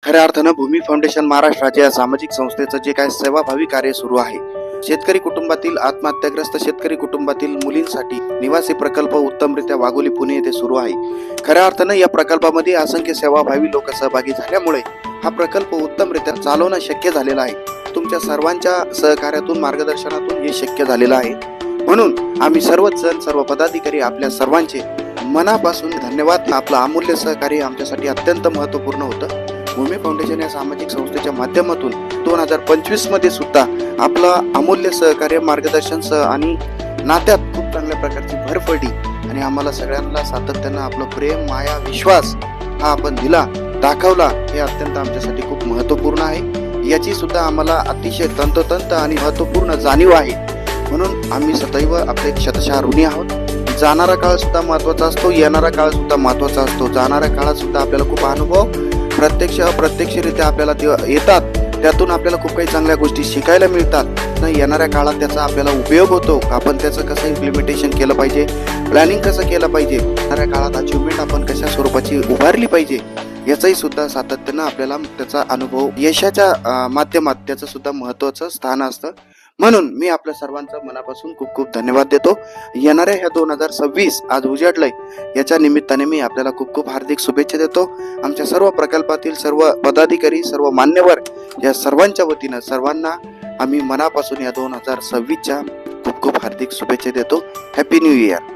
खऱ्या अर्थानं भूमी फाउंडेशन महाराष्ट्राच्या या सामाजिक संस्थेचं जे काय सेवाभावी कार्य सुरू आहे, शेतकरी कुटुंबातील आत्महत्याग्रस्त शेतकरी कुटुंबातील मुलींसाठी निवासी प्रकल्प उत्तमरित्या वाघोली पुणे येथे सुरू आहे. खऱ्या अर्थानं या प्रकल्पामध्ये असंख्य सेवाभावी लोक सहभागी झाल्यामुळे हा प्रकल्प उत्तमरित्या चालवणं शक्य झालेलं आहे. तुमच्या सर्वांच्या सहकार्यातून मार्गदर्शनातून हे शक्य झालेलं आहे. म्हणून आम्ही सर्वच जण सर्व पदाधिकारी आपल्या सर्वांचे मनापासून धन्यवाद. आपलं अमूल्य सहकार्य आमच्यासाठी अत्यंत महत्त्वपूर्ण होतं. भूमी फाउंडेशन या सामाजिक संस्थेच्या माध्यमातून 2025 मध्ये सुद्धा आपलं अमूल्य सहकार्य मार्गदर्शन आणि नात्यात खूप चांगल्या प्रकारची भर पडली आणि आम्हाला सगळ्यांना सातत्यानं आपलं प्रेम माया विश्वास हा आपण दिला दाखवला. हे अत्यंत आमच्यासाठी खूप महत्त्वपूर्ण आहे. याची सुद्धा आम्हाला अतिशय तंतोतंत आणि महत्त्वपूर्ण जाणीव आहे. म्हणून आम्ही सदैव आपले शतशः ऋणी आहोत. जाणारा काळ सुद्धा महत्त्वाचा असतो, येणारा काळ सुद्धा महत्त्वाचा असतो. जाणाऱ्या काळात सुद्धा आपल्याला खूप अनुभव प्रत्यक्ष अप्रत्यक्षरित्या आपल्याला येतात. त्यातून आपल्याला खूप काही चांगल्या गोष्टी शिकायला मिळतात. येणाऱ्या काळात त्याचा आपल्याला उपयोग होतो. आपण त्याचं कसं इम्प्लिमेंटेशन केलं पाहिजे, प्लॅनिंग कसं केलं पाहिजे, येणाऱ्या काळात अचिव्हमेंट आपण कशा स्वरूपाची उभारली पाहिजे, याचाही सुद्धा सातत्यानं आपल्याला त्याचा अनुभव यशाच्या माध्यमात त्याचं सुद्धा महत्त्वाचं स्थान असतं. म्हणून मी आपल्या सर्वांचा मनापासून खूप खूप धन्यवाद देतो. येणाऱ्या ह्या 2026 आज उजाडलंय, याच्या निमित्ताने मी आपल्याला खूप खूप हार्दिक शुभेच्छा देतो. आमच्या सर्व प्रकल्पातील सर्व पदाधिकारी सर्व मान्यवर या सर्वांच्या वतीनं सर्वांना आम्ही मनापासून या 2026च्या खूप खूप हार्दिक शुभेच्छा देतो. Happy new year.